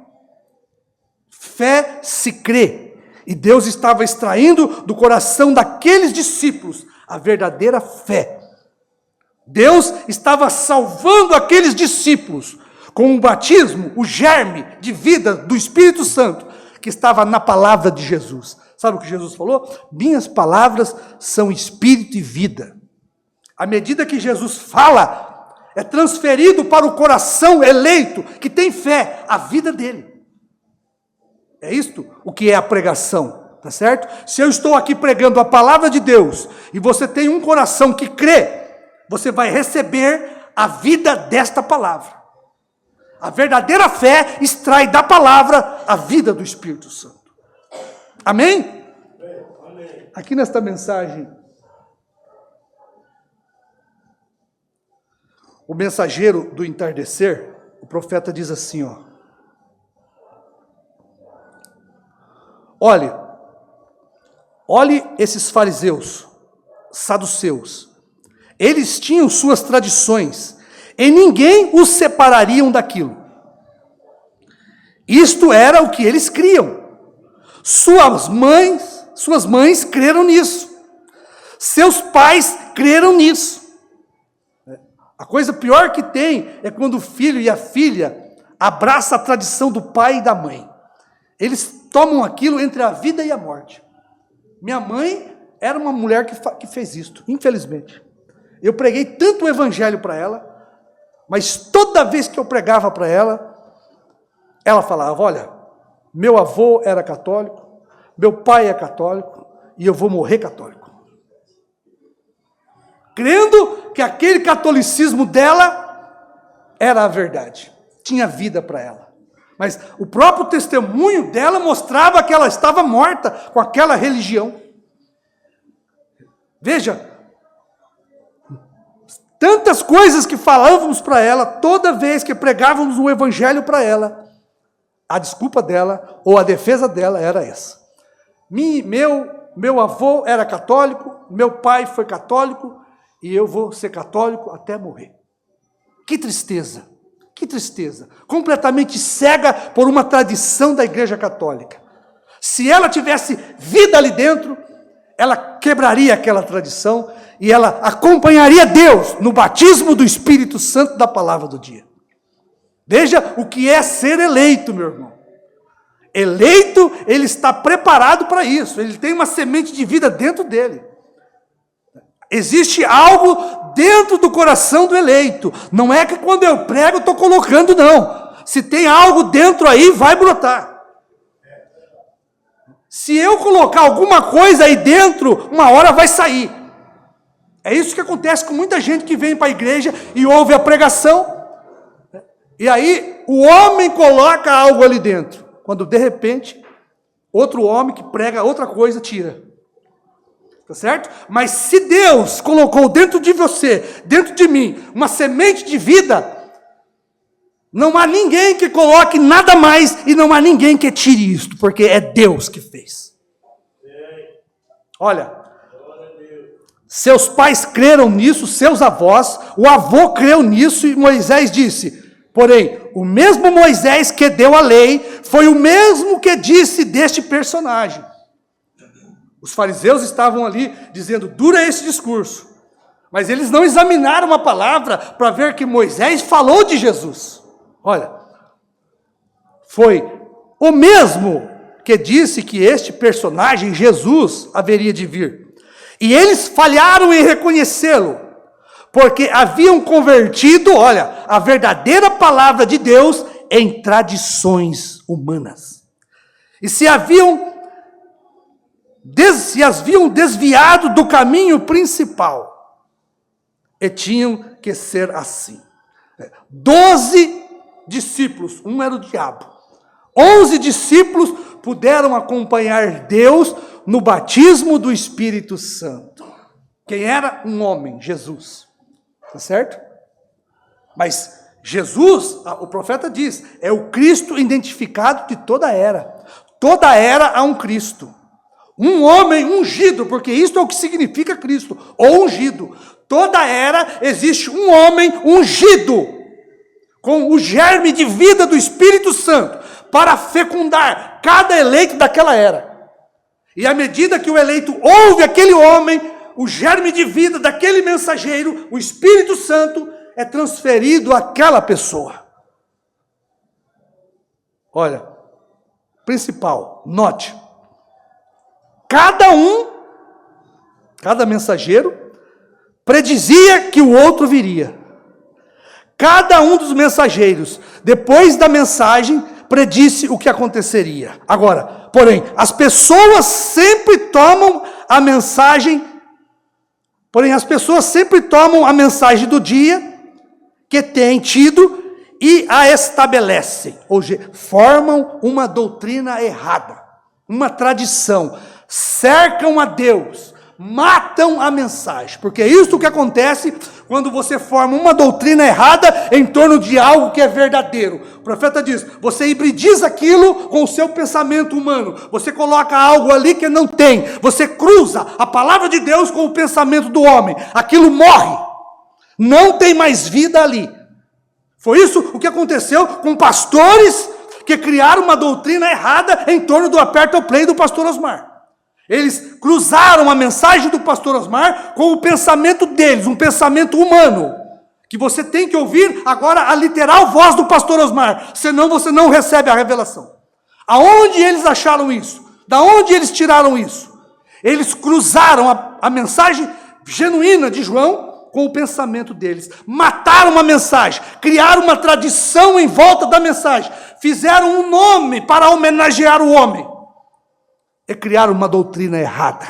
Fé se crê. E Deus estava extraindo do coração daqueles discípulos a verdadeira fé. Deus estava salvando aqueles discípulos com o batismo, o germe de vida do Espírito Santo, que estava na palavra de Jesus. Sabe o que Jesus falou? Minhas palavras são espírito e vida. À medida que Jesus fala, é transferido para o coração eleito, que tem fé, a vida dele. É isto o que é a pregação, tá certo? Se eu estou aqui pregando a palavra de Deus, e você tem um coração que crê, você vai receber a vida desta palavra. A verdadeira fé extrai da palavra a vida do Espírito Santo. Amém? Amém. Aqui nesta mensagem, o mensageiro do entardecer, o profeta diz assim, olhe esses fariseus, saduceus, eles tinham suas tradições, e ninguém os separariam daquilo. Isto era o que eles criam. Suas mães creram nisso. Seus pais creram nisso. A coisa pior que tem é quando o filho e a filha abraçam a tradição do pai e da mãe. Eles tomam aquilo entre a vida e a morte. Minha mãe era uma mulher que fez isto, infelizmente. Eu preguei tanto o evangelho para ela, mas toda vez que eu pregava para ela, Ela falava, olha, meu avô era católico, meu pai é católico, e eu vou morrer católico. Crendo que aquele catolicismo dela era a verdade, tinha vida para ela. Mas o próprio testemunho dela mostrava que ela estava morta com aquela religião. Veja, tantas coisas que falávamos para ela, toda vez que pregávamos o evangelho para ela, a desculpa dela, ou a defesa dela era essa. Meu avô era católico, meu pai foi católico, e eu vou ser católico até morrer. Que tristeza, que tristeza. Completamente cega por uma tradição da Igreja Católica. Se ela tivesse vida ali dentro, ela quebraria aquela tradição e ela acompanharia Deus no batismo do Espírito Santo da palavra do dia. Veja o que é ser eleito, meu irmão. Eleito, ele está preparado para isso. Ele tem uma semente de vida dentro dele. Existe algo dentro do coração do eleito. Não é que quando eu prego eu estou colocando, não. Se tem algo dentro aí, vai brotar. Se eu colocar alguma coisa aí dentro, uma hora vai sair. É isso que acontece com muita gente que vem para a igreja e ouve a pregação. E aí o homem coloca algo ali dentro. Quando de repente, outro homem que prega outra coisa tira. Tá certo? Mas se Deus colocou dentro de você, dentro de mim, uma semente de vida, não há ninguém que coloque nada mais e não há ninguém que tire isto, porque é Deus que fez. Olha, seus pais creram nisso, seus avós, o avô creu nisso e Moisés disse, porém, o mesmo Moisés que deu a lei, foi o mesmo que disse deste personagem. Os fariseus estavam ali dizendo, dura esse discurso. Mas eles não examinaram a palavra para ver que Moisés falou de Jesus. Olha, foi o mesmo que disse que este personagem, Jesus, haveria de vir. E eles falharam em reconhecê-lo, porque haviam convertido, olha, a verdadeira palavra de Deus em tradições humanas. E se haviam desviado do caminho principal, e tinham que ser assim. 12 discípulos, um era o diabo. 11 discípulos puderam acompanhar Deus no batismo do Espírito Santo. Quem era? Um homem, Jesus. Tá certo? Mas Jesus, o profeta diz, é o Cristo identificado de toda era. Toda era há um Cristo. Um homem ungido, porque isto é o que significa Cristo, ou ungido. Toda era existe um homem ungido, com o germe de vida do Espírito Santo, para fecundar cada eleito daquela era. E à medida que o eleito ouve aquele homem, o germe de vida daquele mensageiro, o Espírito Santo, é transferido àquela pessoa. Olha, principal, note. Cada mensageiro, predizia que o outro viria. Cada um dos mensageiros, depois da mensagem, predisse o que aconteceria. Agora, porém, as pessoas sempre tomam a mensagem do dia que têm tido e a estabelecem. Ou seja, formam uma doutrina errada, uma tradição. Cercam a Deus, matam a mensagem, porque é isso que acontece quando você forma uma doutrina errada em torno de algo que é verdadeiro. O profeta diz, você hibridiza aquilo com o seu pensamento humano, você coloca algo ali que não tem, você cruza a palavra de Deus com o pensamento do homem, aquilo morre, não tem mais vida ali. Foi isso o que aconteceu com pastores que criaram uma doutrina errada em torno do aperta o play do pastor Osmar. Eles cruzaram a mensagem do pastor Osmar com o pensamento deles, um pensamento humano, que você tem que ouvir agora a literal voz do pastor Osmar, senão você não recebe a revelação. Aonde eles acharam isso? Da onde eles tiraram isso? Eles cruzaram a mensagem genuína de João com o pensamento deles, mataram uma mensagem, criaram uma tradição em volta da mensagem, fizeram um nome para homenagear o homem, e criaram uma doutrina errada,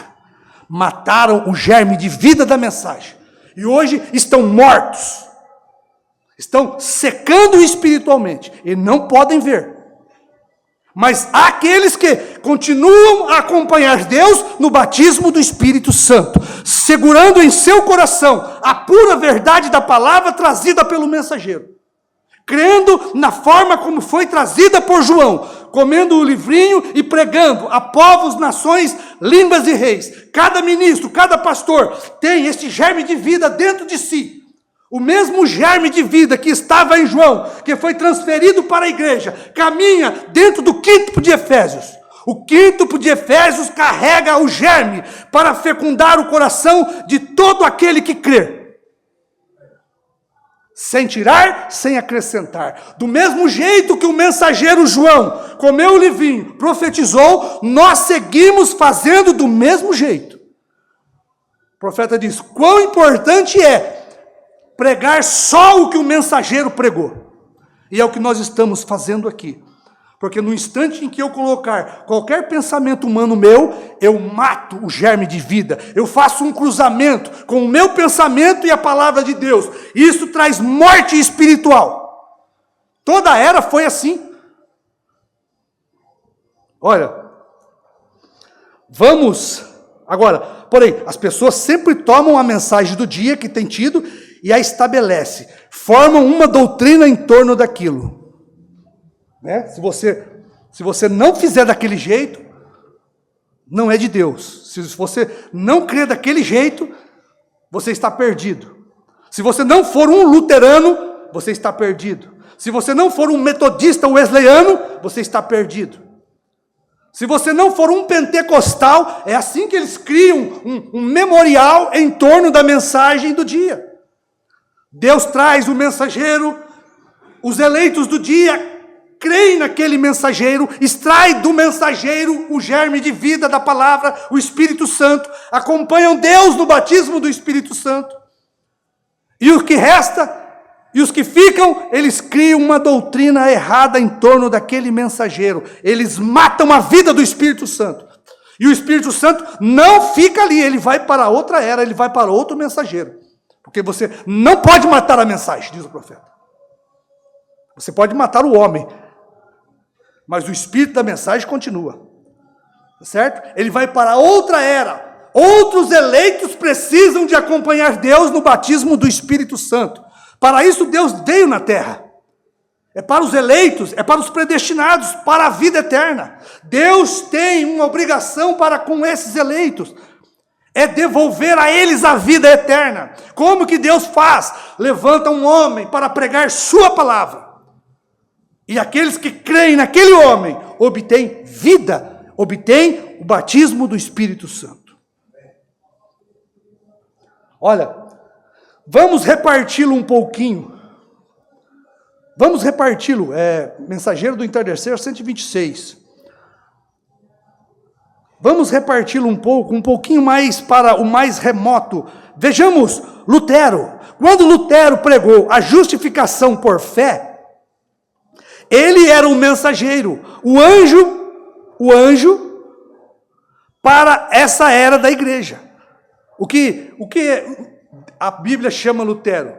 mataram o germe de vida da mensagem, e hoje estão mortos, estão secando espiritualmente, e não podem ver. Mas há aqueles que continuam a acompanhar Deus no batismo do Espírito Santo, segurando em seu coração a pura verdade da palavra trazida pelo mensageiro, crendo na forma como foi trazida por João, comendo o livrinho e pregando a povos, nações, línguas e reis. Cada ministro, cada pastor tem este germe de vida dentro de si. O mesmo germe de vida que estava em João, que foi transferido para a igreja, caminha dentro do quíntuple de Efésios. O quíntuple de Efésios carrega o germe para fecundar o coração de todo aquele que crê. Sem tirar, sem acrescentar. Do mesmo jeito que o mensageiro João comeu o livrinho, profetizou, nós seguimos fazendo do mesmo jeito. O profeta diz: quão importante é pregar só o que o mensageiro pregou. E é o que nós estamos fazendo aqui. Porque no instante em que eu colocar qualquer pensamento humano meu, eu mato o germe de vida. Eu faço um cruzamento com o meu pensamento e a palavra de Deus. Isso traz morte espiritual. Toda a era foi assim. Olha, vamos agora, porém, as pessoas sempre tomam a mensagem do dia que tem tido e a estabelece, formam uma doutrina em torno daquilo. Né? Se você não fizer daquele jeito, não é de Deus. Se você não crer daquele jeito, você está perdido. Se você não for um luterano, você está perdido. Se você não for um metodista wesleyano, você está perdido. Se você não for um pentecostal, é assim que eles criam um memorial em torno da mensagem do dia. Deus traz o mensageiro, os eleitos do dia creem naquele mensageiro, extrai do mensageiro o germe de vida da palavra, o Espírito Santo, acompanham Deus no batismo do Espírito Santo. E o que resta, e os que ficam, eles criam uma doutrina errada em torno daquele mensageiro. Eles matam a vida do Espírito Santo. E o Espírito Santo não fica ali, ele vai para outra era, ele vai para outro mensageiro. Porque você não pode matar a mensagem, diz o profeta. Você pode matar o homem, mas o espírito da mensagem continua. Certo? Ele vai para outra era. Outros eleitos precisam de acompanhar Deus no batismo do Espírito Santo. Para isso Deus veio na terra. É para os eleitos, é para os predestinados, para a vida eterna. Deus tem uma obrigação para com esses eleitos. É devolver a eles a vida eterna. Como que Deus faz? Levanta um homem para pregar sua palavra. E aqueles que creem naquele homem, obtêm vida, obtêm o batismo do Espírito Santo. Olha, vamos reparti-lo um pouquinho. Vamos reparti-lo. Mensageiro do Entardecer, 126. Vamos reparti-lo um pouquinho mais para o mais remoto. Vejamos Lutero. Quando Lutero pregou a justificação por fé, ele era o mensageiro, o anjo para essa era da igreja. O que a Bíblia chama Lutero?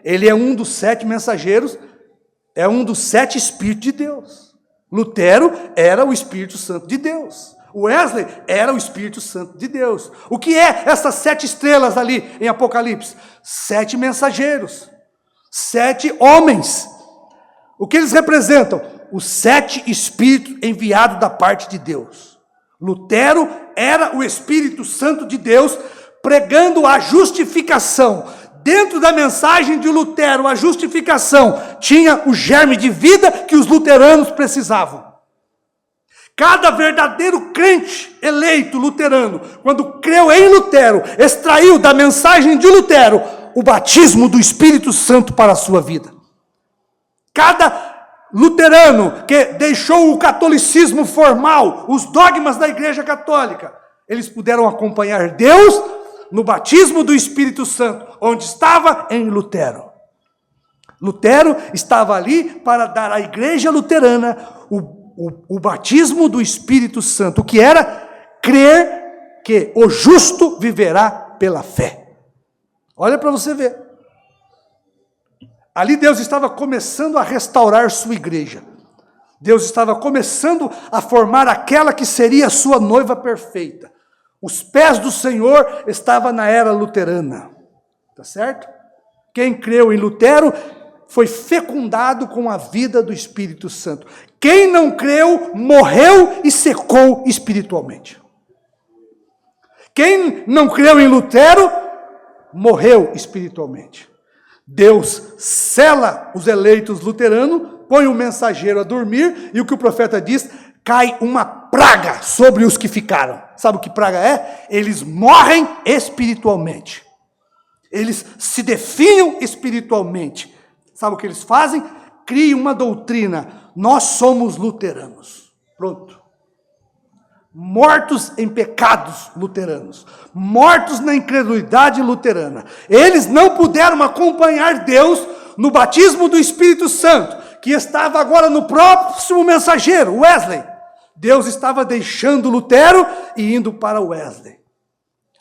Ele é um dos 7 mensageiros, é um dos 7 Espíritos de Deus. Lutero era o Espírito Santo de Deus. Wesley era o Espírito Santo de Deus. O que é essas 7 estrelas ali em Apocalipse? 7 mensageiros, 7 homens. O que eles representam? Os 7 Espíritos enviados da parte de Deus. Lutero era o Espírito Santo de Deus pregando a justificação. Dentro da mensagem de Lutero, a justificação tinha o germe de vida que os luteranos precisavam. Cada verdadeiro crente eleito luterano, quando creu em Lutero, extraiu da mensagem de Lutero o batismo do Espírito Santo para a sua vida. Cada luterano que deixou o catolicismo formal, os dogmas da Igreja Católica, eles puderam acompanhar Deus no batismo do Espírito Santo, onde estava? Em Lutero. Lutero estava ali para dar à igreja luterana o batismo do Espírito Santo, que era crer que o justo viverá pela fé. Olha para você ver. Ali Deus estava começando a restaurar sua igreja. Deus estava começando a formar aquela que seria a sua noiva perfeita. Os pés do Senhor estavam na era luterana. Tá certo? Quem creu em Lutero foi fecundado com a vida do Espírito Santo. Quem não creu, morreu e secou espiritualmente. Quem não creu em Lutero, morreu espiritualmente. Deus sela os eleitos luteranos, põe o mensageiro a dormir, e o que o profeta diz, cai uma praga sobre os que ficaram. Sabe o que praga é? Eles morrem espiritualmente. Eles se definham espiritualmente. Sabe o que eles fazem? Criam uma doutrina. Nós somos luteranos. Pronto. Mortos em pecados luteranos, mortos na incredulidade luterana. Eles não puderam acompanhar Deus no batismo do Espírito Santo, que estava agora no próximo mensageiro, Wesley. Deus estava deixando Lutero e indo para Wesley.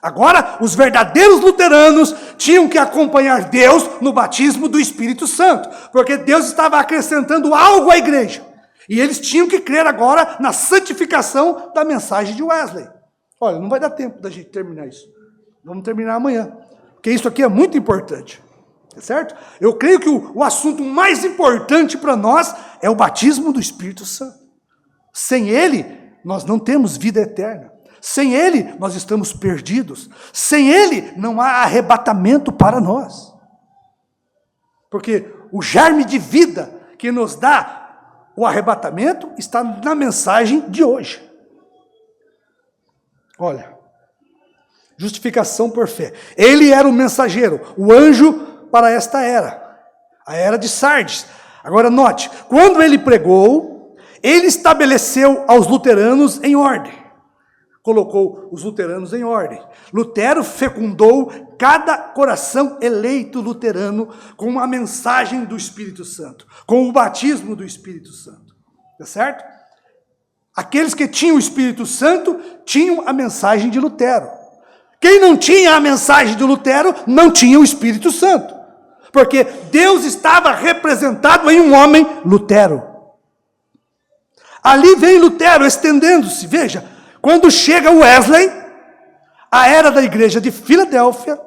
Agora, os verdadeiros luteranos tinham que acompanhar Deus no batismo do Espírito Santo, porque Deus estava acrescentando algo à igreja. E eles tinham que crer agora na santificação da mensagem de Wesley. Olha, não vai dar tempo da gente terminar isso. Vamos terminar amanhã. Porque isso aqui é muito importante. Certo? Eu creio que o assunto mais importante para nós é o batismo do Espírito Santo. Sem ele, nós não temos vida eterna. Sem ele, nós estamos perdidos. Sem ele, não há arrebatamento para nós. Porque o germe de vida que nos dá o arrebatamento está na mensagem de hoje. Olha, justificação por fé. Ele era o mensageiro, o anjo para esta era, a era de Sardes. Agora note, quando ele pregou, ele estabeleceu aos luteranos em ordem. Colocou os luteranos em ordem. Lutero fecundou cada coração eleito luterano com a mensagem do Espírito Santo, com o batismo do Espírito Santo. Tá certo? Aqueles que tinham o Espírito Santo tinham a mensagem de Lutero. Quem não tinha a mensagem de Lutero não tinha o Espírito Santo, porque Deus estava representado em um homem, Lutero. Ali vem Lutero estendendo-se, veja. Quando chega Wesley, a era da igreja de Filadélfia,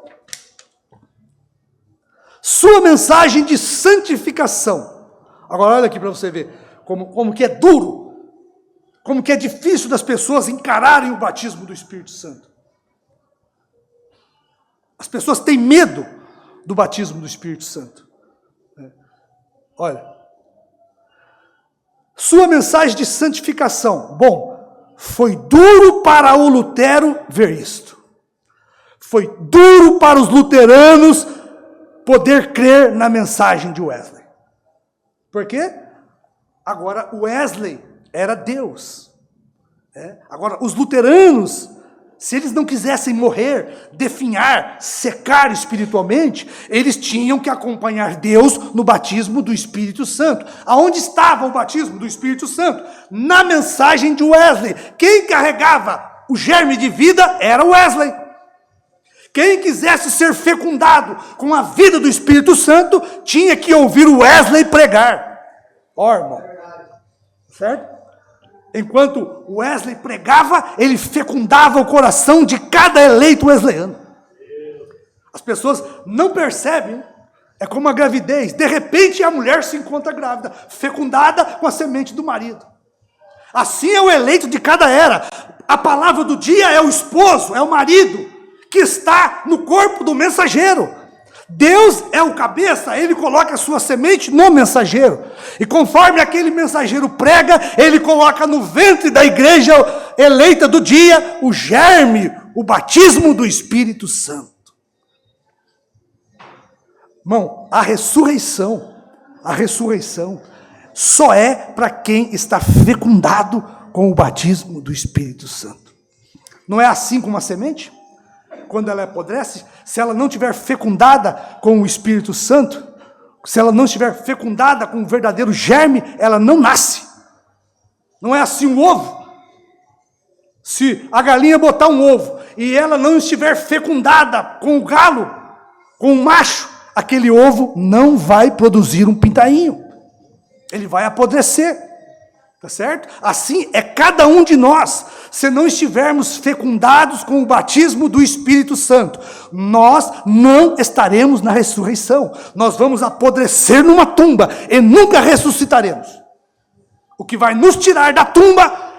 sua mensagem de santificação. Agora olha aqui para você ver como que é duro, como que é difícil das pessoas encararem o batismo do Espírito Santo. As pessoas têm medo do batismo do Espírito Santo. Olha, sua mensagem de santificação. Bom, foi duro para o Lutero ver isto. Foi duro para os luteranos poder crer na mensagem de Wesley. Por quê? Agora Wesley era Deus. Agora os luteranos, se eles não quisessem morrer, definhar, secar espiritualmente, eles tinham que acompanhar Deus no batismo do Espírito Santo. Aonde estava o batismo do Espírito Santo? Na mensagem de Wesley. Quem carregava o germe de vida era Wesley. Quem quisesse ser fecundado com a vida do Espírito Santo, tinha que ouvir Wesley pregar. Ó, irmão. Certo? Enquanto Wesley pregava, ele fecundava o coração de cada eleito wesleyano. As pessoas não percebem, é como a gravidez. De repente a mulher se encontra grávida, fecundada com a semente do marido. Assim é o eleito de cada era. A palavra do dia é o esposo, é o marido, que está no corpo do mensageiro. Deus é o cabeça, ele coloca a sua semente no mensageiro. E conforme aquele mensageiro prega, ele coloca no ventre da igreja eleita do dia o germe, o batismo do Espírito Santo. Irmão, a ressurreição só é para quem está fecundado com o batismo do Espírito Santo. Não é assim com uma semente? quando ela apodrece, se ela não estiver fecundada com o Espírito Santo, se ela não estiver fecundada com o verdadeiro germe, ela não nasce. Não é assim um ovo. Se a galinha botar um ovo e ela não estiver fecundada com o galo, com o macho, aquele ovo não vai produzir um pintainho. Ele vai apodrecer. Tá certo? Assim é cada um de nós. Se não estivermos fecundados com o batismo do Espírito Santo, nós não estaremos na ressurreição. Nós vamos apodrecer numa tumba e nunca ressuscitaremos. O que vai nos tirar da tumba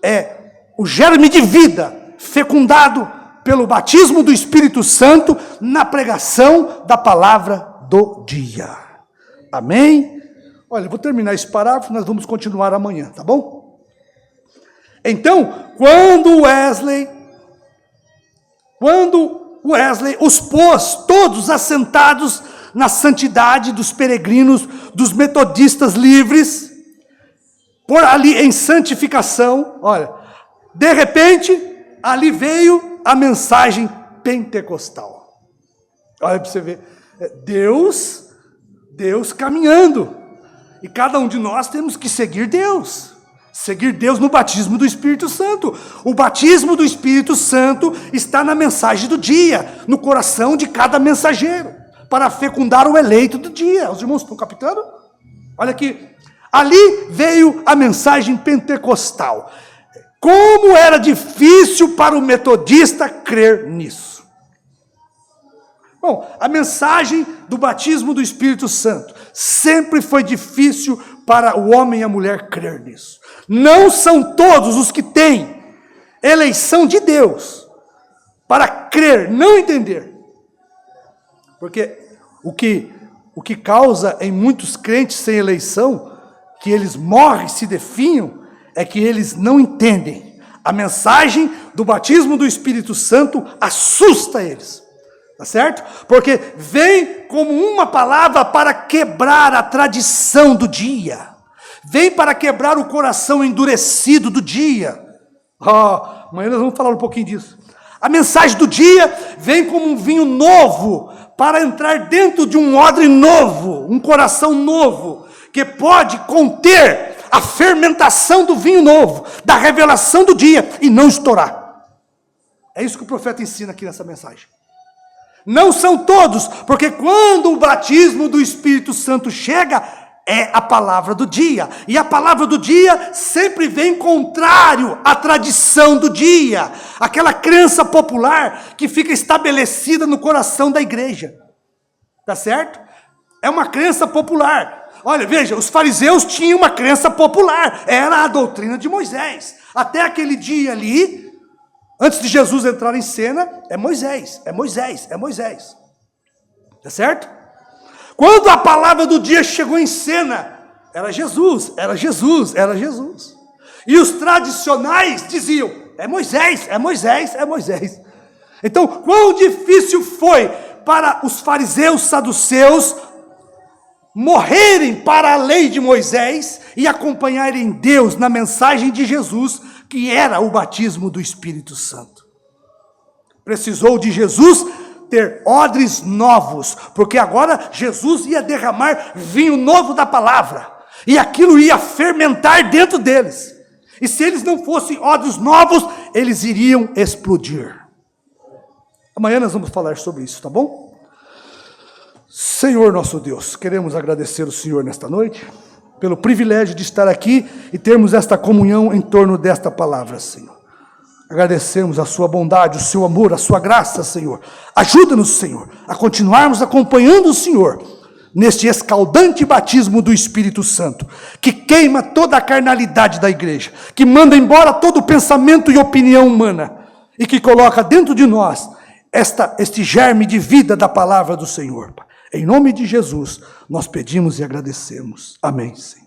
é o germe de vida fecundado pelo batismo do Espírito Santo na pregação da palavra do dia. Amém? Olha, eu vou terminar esse parágrafo, nós vamos continuar amanhã, tá bom? Então, quando Wesley os pôs todos assentados na santidade dos peregrinos, dos metodistas livres, por ali em santificação, olha, de repente, ali veio a mensagem pentecostal. Olha para você ver, Deus caminhando. E cada um de nós temos que seguir Deus no batismo do Espírito Santo. O batismo do Espírito Santo está na mensagem do dia, no coração de cada mensageiro, para fecundar o eleito do dia. Os irmãos estão captando? Olha aqui, ali veio a mensagem pentecostal. Como era difícil para o metodista crer nisso. Bom, a mensagem do batismo do Espírito Santo sempre foi difícil para o homem e a mulher crer nisso. Não são todos os que têm eleição de Deus para crer, não entender. Porque o que causa em muitos crentes sem eleição, que eles morrem, se definham, é que eles não entendem. A mensagem do batismo do Espírito Santo assusta eles. Tá certo? Porque vem como uma palavra para quebrar a tradição do dia. Vem para quebrar o coração endurecido do dia. Amanhã nós vamos falar um pouquinho disso. A mensagem do dia vem como um vinho novo para entrar dentro de um odre novo, um coração novo, que pode conter a fermentação do vinho novo, da revelação do dia e não estourar. É isso que o profeta ensina aqui nessa mensagem. Não são todos, porque quando o batismo do Espírito Santo chega, é a palavra do dia. E a palavra do dia sempre vem contrário à tradição do dia. Aquela crença popular que fica estabelecida no coração da igreja. Tá certo? É uma crença popular. Olha, veja, os fariseus tinham uma crença popular. Era a doutrina de Moisés. Até aquele dia ali... Antes de Jesus entrar em cena, é Moisés. Tá certo? Quando a palavra do dia chegou em cena, era Jesus. E os tradicionais diziam, é Moisés. Então, quão difícil foi para os fariseus saduceus morrerem para a lei de Moisés e acompanharem Deus na mensagem de Jesus, que era o batismo do Espírito Santo. Precisou de Jesus ter odres novos, porque agora Jesus ia derramar vinho novo da palavra, e aquilo ia fermentar dentro deles. E se eles não fossem odres novos, eles iriam explodir. Amanhã nós vamos falar sobre isso, tá bom? Senhor nosso Deus, queremos agradecer o Senhor nesta noite, pelo privilégio de estar aqui e termos esta comunhão em torno desta palavra, Senhor. Agradecemos a sua bondade, o seu amor, a sua graça, Senhor. Ajuda-nos, Senhor, a continuarmos acompanhando o Senhor neste escaldante batismo do Espírito Santo, que queima toda a carnalidade da igreja, que manda embora todo o pensamento e opinião humana, e que coloca dentro de nós este germe de vida da palavra do Senhor. Em nome de Jesus, nós pedimos e agradecemos. Amém, Senhor.